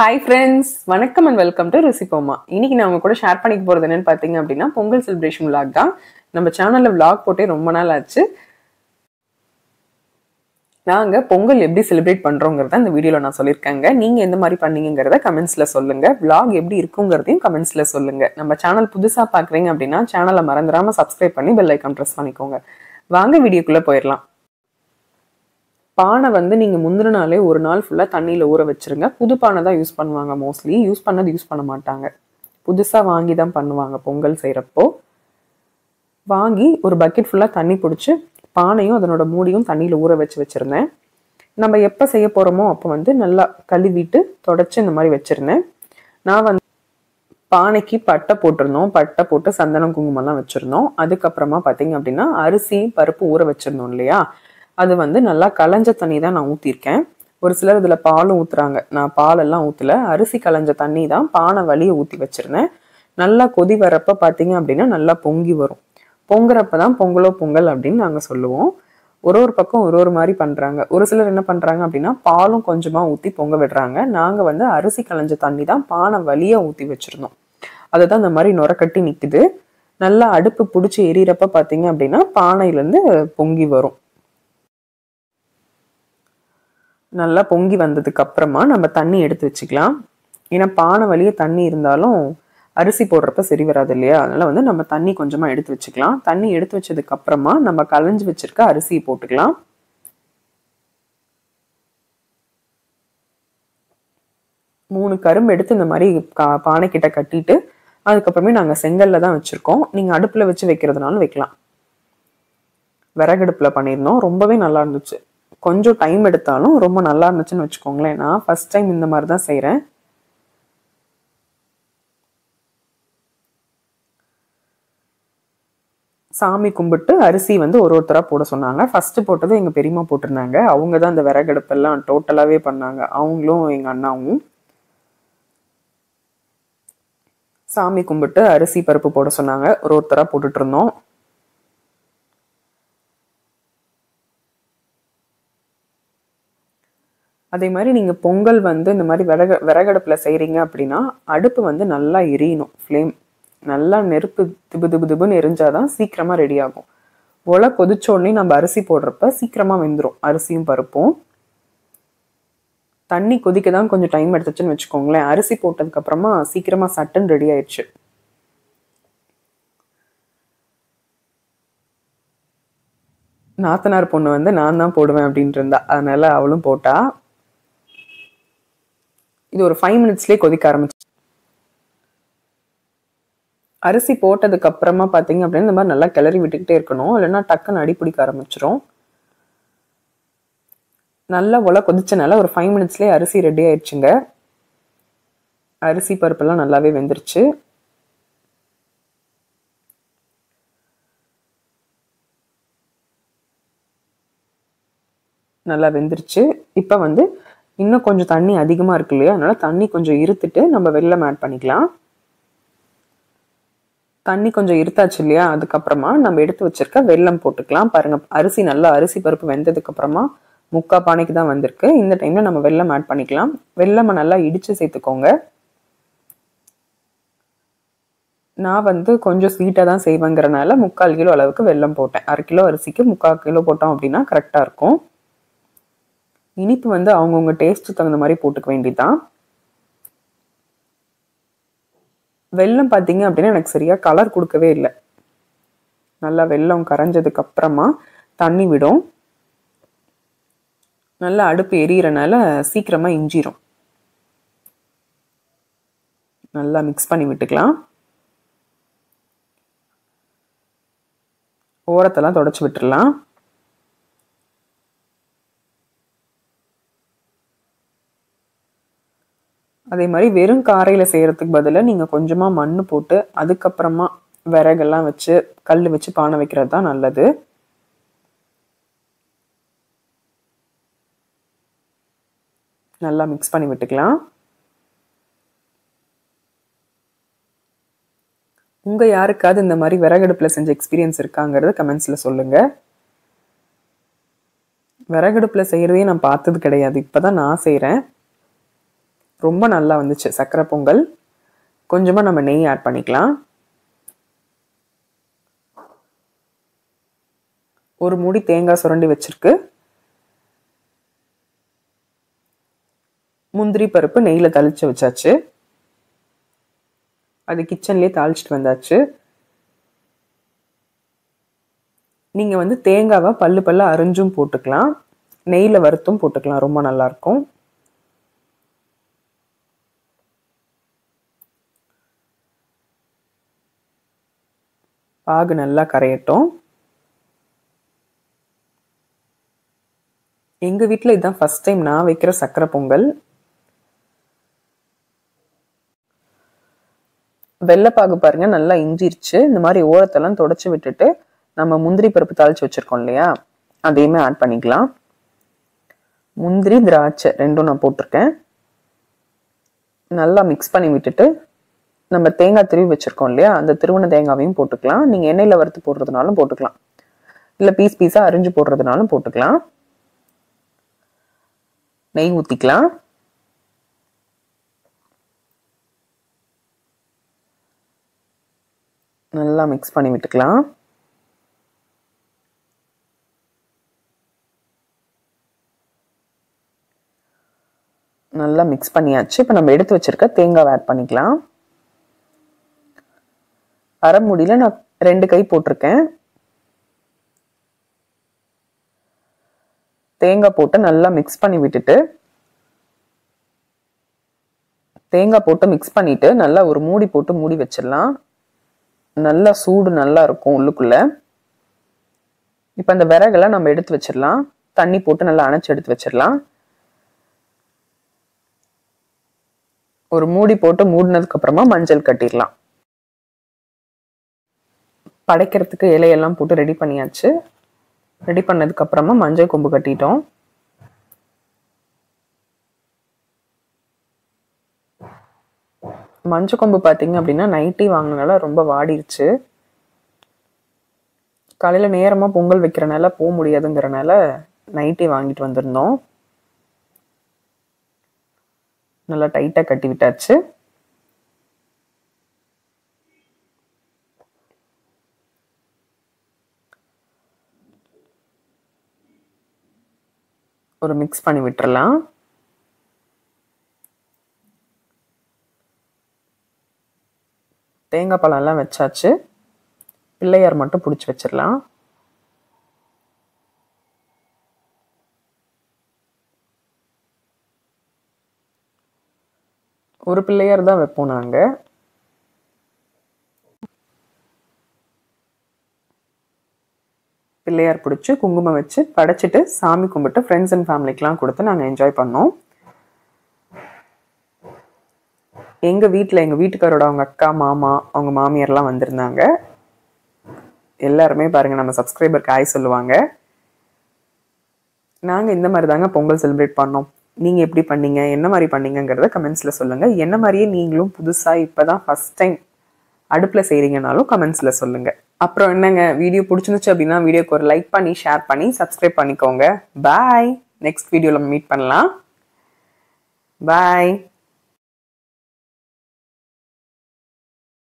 Hi friends, வணக்கம் and welcome to ரெசிபோமா. இன்னைக்கு நான் உங்க கூட ஷேர் பண்ணிக்க போறது என்னன்னு பார்த்தீங்க அப்படின்னா பொங்கல் செலிப்ரேஷன் vlog தான். நம்ம சேனல்ல vlog போட்டே ரொம்ப நாள் ஆச்சு. நாங்க பொங்கல் எப்படி செலிப்ரேட் பண்றோங்கிறத இந்த வீடியோல நான் சொல்லியிருக்கேங்க. நீங்க எந்த மாதிரி பண்ணீங்கிறத கமெண்ட்ஸ்ல சொல்லுங்க. vlog எப்படி இருக்குங்கிறதையும் கமெண்ட்ஸ்ல சொல்லுங்க. நம்ம சேனல் புதுசா பாக்குறீங்க அப்படின்னா சேனலை மறந்துடாம சப்ஸ்கிரைப் பண்ணி பெல் ஐக்கான் ப்ரெஸ் பண்ணிக்கோங்க. வாங்க வீடியோக்குள்ள போயிடலாம். பானை வந்து நீங்க முந்தின நாளே ஒரு நாள் ஃபுல்லா தண்ணியில ஊற வச்சிருங்க. புது பானை தான் யூஸ் பண்ணுவாங்க, மோஸ்ட்லி யூஸ் பண்ண மாட்டாங்க. புதுசா வாங்கி தான் பண்ணுவாங்க. பொங்கல் செய்யறப்போ வாங்கி ஒரு பக்கெட் ஃபுல்லா தண்ணி பிடிச்சி பானையும் அதனோட மூடியும் தண்ணியில ஊற வச்சிருந்தேன். நம்ம எப்ப செய்ய போறோமோ அப்போ வந்து நல்லா கழுவிட்டு தொடச்சு இந்த மாதிரி வச்சிருந்தேன். நான் வந்து பானைக்கு பட்டை போட்டிருந்தோம், பட்டை போட்டு சந்தனம் குங்குமம் எல்லாம் வச்சிருந்தோம். அதுக்கப்புறமா பாத்தீங்க அப்படின்னா அரிசி பருப்பு ஊற வச்சிருந்தோம் இல்லையா, அது வந்து நல்லா களைஞ்ச தண்ணி தான் நான் ஊற்றிருக்கேன். ஒரு சிலர் இதில் பாலும் ஊற்றுறாங்க, நான் பாலெல்லாம் ஊற்றல. அரிசி களைஞ்ச தண்ணி தான் பானை வழியை ஊற்றி வச்சுருந்தேன். நல்லா கொதி வரப்போ பார்த்தீங்க அப்படின்னா நல்லா பொங்கி வரும். பொங்குறப்ப தான் பொங்கலோ பொங்கல் அப்படின்னு நாங்கள் சொல்லுவோம். ஒரு பக்கம் ஒரு மாதிரி பண்ணுறாங்க. ஒரு சிலர் என்ன பண்ணுறாங்க அப்படின்னா பாலும் கொஞ்சமாக ஊற்றி பொங்க விடுறாங்க. நாங்கள் வந்து அரிசி களைஞ்ச தண்ணி தான் பானை வழியாக ஊற்றி வச்சுருந்தோம். அதுதான் இந்த மாதிரி நுரக்கட்டி நிற்குது. நல்லா அடுப்பு பிடிச்சி எரியறப்ப பார்த்தீங்க அப்படின்னா பானையிலேருந்து பொங்கி வரும். நல்லா பொங்கி வந்ததுக்கு அப்புறமா நம்ம தண்ணி எடுத்து வச்சுக்கலாம். ஏன்னா பானை வழியே தண்ணி இருந்தாலும் அரிசி போடுறப்ப சரி வராது இல்லையா, அதனால வந்து நம்ம தண்ணி கொஞ்சமா எடுத்து வச்சுக்கலாம். தண்ணி எடுத்து வச்சதுக்கு அப்புறமா நம்ம களைஞ்சு வச்சிருக்க அரிசியை போட்டுக்கலாம். மூணு கரும்பு எடுத்து இந்த மாதிரி பானை கிட்ட கட்டிட்டு அதுக்கப்புறமே நாங்க செங்கல்ல தான் வச்சிருக்கோம். நீங்க அடுப்புல வச்சு வைக்கிறதுனாலும் வைக்கலாம். விறகடுப்புல பண்ணியிருந்தோம், ரொம்பவே நல்லா இருந்துச்சு. கொஞ்சம் டைம் எடுத்தாலும் ரொம்ப நல்லா இருந்துச்சுன்னு வச்சுக்கோங்களேன். நான் ஃபர்ஸ்ட் டைம் இந்த மாதிரி தான் செய்கிறேன். சாமி கும்பிட்டு அரிசி வந்து ஒருத்தராக போட சொன்னாங்க. ஃபர்ஸ்ட் போட்டது எங்கள் பெரியம்மா போட்டிருந்தாங்க. அவங்க தான் இந்த விறகடுப்பெல்லாம் டோட்டலாகவே பண்ணாங்க. அவங்களும் எங்கள் அண்ணாவும் சாமி கும்பிட்டு அரிசி பருப்பு போட சொன்னாங்க. ஒருத்தராக போட்டுட்டு இருந்தோம். அதே மாதிரி நீங்கள் பொங்கல் வந்து இந்த மாதிரி விறகடுப்பில் செய்கிறீங்க அப்படின்னா அடுப்பு வந்து நல்லா எரியணும். ஃப்ளேம் நல்லா நெருப்பு திபுன்னு எரிஞ்சாதான் சீக்கிரமாக ரெடி ஆகும். ஒலை கொதிச்சோடனே நம்ம அரிசி போடுறப்ப சீக்கிரமாக வெந்துடும் அரிசியும் பருப்பும். தண்ணி கொதிக்க தான் கொஞ்சம் டைம் எடுத்துச்சுன்னு வச்சுக்கோங்களேன். அரிசி போட்டதுக்கப்புறமா சீக்கிரமாக சட்டுன்னு ரெடி ஆயிடுச்சு. நாத்தனார் பொண்ணு வந்து நான் தான் போடுவேன் அப்படின்ட்டு இருந்தா, அதனால அவளும் போட்டா. இது ஒரு 5 மினிட்ஸ்லேயே கொதிக்க ஆரம்பிச்சு. அரிசி போட்டதுக்கு அப்புறமா பார்த்தீங்க அப்படின்னா இந்த மாதிரி நல்லா கிளறி விட்டுக்கிட்டே இருக்கணும், இல்லைன்னா டக்குன்னு அடி பிடிக்க ஆரம்பிச்சிடும். நல்லா ஒலை கொதிச்சனால ஒரு 5 மினிட்ஸ்லேயே அரிசி ரெடி ஆயிடுச்சுங்க. அரிசி பருப்பெல்லாம் நல்லாவே வெந்துருச்சு. நல்லா வெந்துருச்சு. இப்போ வந்து இன்னும் கொஞ்சம் தண்ணி அதிகமாக இருக்கு இல்லையா, அதனால தண்ணி கொஞ்சம் இருத்துட்டு நம்ம வெல்லம் ஆட் பண்ணிக்கலாம். தண்ணி கொஞ்சம் இருத்தாச்சு இல்லையா, அதுக்கப்புறமா நம்ம எடுத்து வச்சிருக்க வெல்லம் போட்டுக்கலாம். பாருங்க, அரிசி பருப்பு வெந்ததுக்கு அப்புறமா முக்கா பானைக்கு தான் வந்திருக்கு. இந்த டைம்ல நம்ம வெல்லம் ஆட் பண்ணிக்கலாம். வெல்லமை நல்லா இடிச்சு சேர்த்துக்கோங்க. நான் வந்து கொஞ்சம் ஸ்வீட்டாக தான் செய்வேங்கிறனால 3/4 கிலோ அளவுக்கு வெல்லம் போட்டேன். 1/2 கிலோ அரிசிக்கு 3/4 கிலோ போட்டோம் அப்படின்னா கரெக்டாக இருக்கும். இனிப்பு வந்து அவங்கவுங்க டேஸ்ட்டு தகுந்த மாதிரி போட்டுக்க வேண்டியதுதான். வெல்லம் பார்த்தீங்க அப்படின்னா எனக்கு சரியா கலர் கொடுக்கவே இல்லை. நல்லா வெல்லம் கரைஞ்சதுக்கு அப்புறமா தண்ணி விடும். நல்லா அடுப்பு எரியறனால சீக்கிரமா இஞ்சிரும். நல்லா மிக்ஸ் பண்ணி விட்டுக்கலாம். ஓரத்தெல்லாம் தொடச்சி விட்டுடலாம். அதே மாதிரி வெறும் காரையில் செய்கிறதுக்கு பதிலாக நீங்கள் கொஞ்சமாக மண் போட்டு அதுக்கப்புறமா விறகெல்லாம் வச்சு கல் வச்சு பானை வைக்கிறது தான் நல்லது. நல்லா மிக்ஸ் பண்ணி விட்டுக்கலாம். உங்கள் யாருக்காவது இந்த மாதிரி விறகடுப்பில் செஞ்ச எக்ஸ்பீரியன்ஸ் இருக்காங்கிறத கமெண்ட்ஸில் சொல்லுங்கள். விறகடுப்பில் செய்கிறதே நான் பார்த்தது கிடையாது, இப்போ தான் நான் செய்கிறேன். ரொம்ப நல்லா வந்துச்சு சக்கரை பொங்கல். கொஞ்சமாக நம்ம நெய் ஆட் பண்ணிக்கலாம். ஒரு மூடி தேங்காய் சுரண்டி வச்சிருக்கு. முந்திரி பருப்பு நெய்யில் தளிச்சு வச்சாச்சு. அது கிச்சன்லேயே தாளிச்சிட்டு வந்தாச்சு. நீங்கள் வந்து தேங்காவை பல்லு அரிஞ்சும் போட்டுக்கலாம், நெய்யில் வறுத்தும் போட்டுக்கலாம். ரொம்ப நல்லாயிருக்கும். பாகு நல்லா கரையட்டும். எங்கள் வீட்டில் இதுதான் ஃபர்ஸ்ட் டைம் நான் வைக்கிற சக்கரை பொங்கல். வெள்ளைப்பாகு பாருங்க நல்லா இஞ்சிருச்சு. இந்த மாதிரி ஓரத்தெல்லாம் தொடச்சி விட்டுட்டு நம்ம முந்திரி பருப்பு தாளிச்சு வச்சிருக்கோம் இல்லையா, அதையுமே ஆட் பண்ணிக்கலாம். முந்திரி திராட்சை ரெண்டும் நான் போட்டிருக்கேன். நல்லா மிக்ஸ் பண்ணி விட்டுட்டு நம்ம தேங்காய் திருவி வச்சிருக்கோம் இல்லையா, அந்த திருவண்ண தேங்காவையும் போட்டுக்கலாம். நீங்கள் எண்ணெயில் வறுத்து போடுறதுனாலும் போட்டுக்கலாம், இல்லை பீஸ் பீஸாக அரிஞ்சு போடுறதுனாலும் போட்டுக்கலாம். நெய் ஊற்றிக்கலாம். நல்லா மிக்ஸ் பண்ணி விட்டுக்கலாம். நல்லா மிக்ஸ் பண்ணியாச்சு. இப்போ நம்ம எடுத்து வச்சிருக்க தேங்காய் ஆட் பண்ணிக்கலாம். அரை மூடியில் நான் 2 கை போட்டிருக்கேன். தேங்காய் போட்டு நல்லா மிக்ஸ் பண்ணி விட்டுட்டு, தேங்காய் போட்டு மிக்ஸ் பண்ணிட்டு நல்லா ஒரு மூடி போட்டு மூடி வச்சிடலாம். நல்லா சூடு நல்லா இருக்கும் உள்ளுக்குள்ள. இப்போ அந்த விறகெல்லாம் நம்ம எடுத்து வச்சிடலாம். தண்ணி போட்டு நல்லா அணைச்சு எடுத்து வச்சிடலாம். ஒரு மூடி போட்டு மூடினதுக்கு அப்புறமா மஞ்சள் கட்டிடலாம். படைக்கிறதுக்கு இலையெல்லாம் போட்டு ரெடி பண்ணியாச்சு. ரெடி பண்ணதுக்கு அப்புறமா மஞ்சள் கொம்பு கட்டிட்டோம். மஞ்சள் கொம்பு பார்த்தீங்க அப்படின்னா நைட்டி வாங்கினால ரொம்ப வாடிருச்சு. காலையில் நேரமாக பொங்கல் வைக்கிறனால போக முடியாதுங்கிறனால நைட்டி வாங்கிட்டு வந்திருந்தோம். நல்லா டைட்டாக கட்டி விட்டாச்சு. ஒரு மிக்ஸ் பண்ணி விட்டுறலாம். தேங்காய் பழம்லாம் வச்சாச்சு. பிள்ளையார் மட்டும் பிடிச்சி வச்சிடலாம். ஒரு பிள்ளையார் தான் வைப்போம் நாங்கள். பிள்ளையார் பிடிச்சி குங்குமம் வச்சு படைச்சிட்டு சாமி கும்பிட்டு ஃப்ரெண்ட்ஸ் அண்ட் ஃபேமிலிக்கெலாம் கொடுத்து நாங்கள் என்ஜாய் பண்ணோம். எங்கள் வீட்டில் எங்கள் வீட்டுக்காரோட அவங்க அக்கா மாமா அவங்க மாமியார்லாம் வந்திருந்தாங்க. எல்லாருமே பாருங்கள் நம்ம சப்ஸ்கிரைபருக்கு ஆய் சொல்லுவாங்க. நாங்கள் இந்த மாதிரி தாங்க பொங்கல் செலிப்ரேட் பண்ணோம். நீங்கள் எப்படி பண்ணீங்க, என்ன மாதிரி பண்ணீங்கிறத கமெண்ட்ஸில் சொல்லுங்கள். என்ன மாதிரியே நீங்களும் புதுசாக இப்போ தான் ஃபஸ்ட் டைம் அடுப்பில் செய்கிறீங்கனாலும் கமெண்ட்ஸில் சொல்லுங்கள். அப்புறம் என்னங்க, வீடியோ பிடிச்சிருந்துச்சு அப்படின்னா வீடியோக்கு ஒரு லைக் பண்ணி ஷேர் பண்ணி சப்ஸ்கிரைப் பண்ணிக்கோங்க. பாய். நெக்ஸ்ட் வீடியோவில் மீட் பண்ணலாம். பாய்.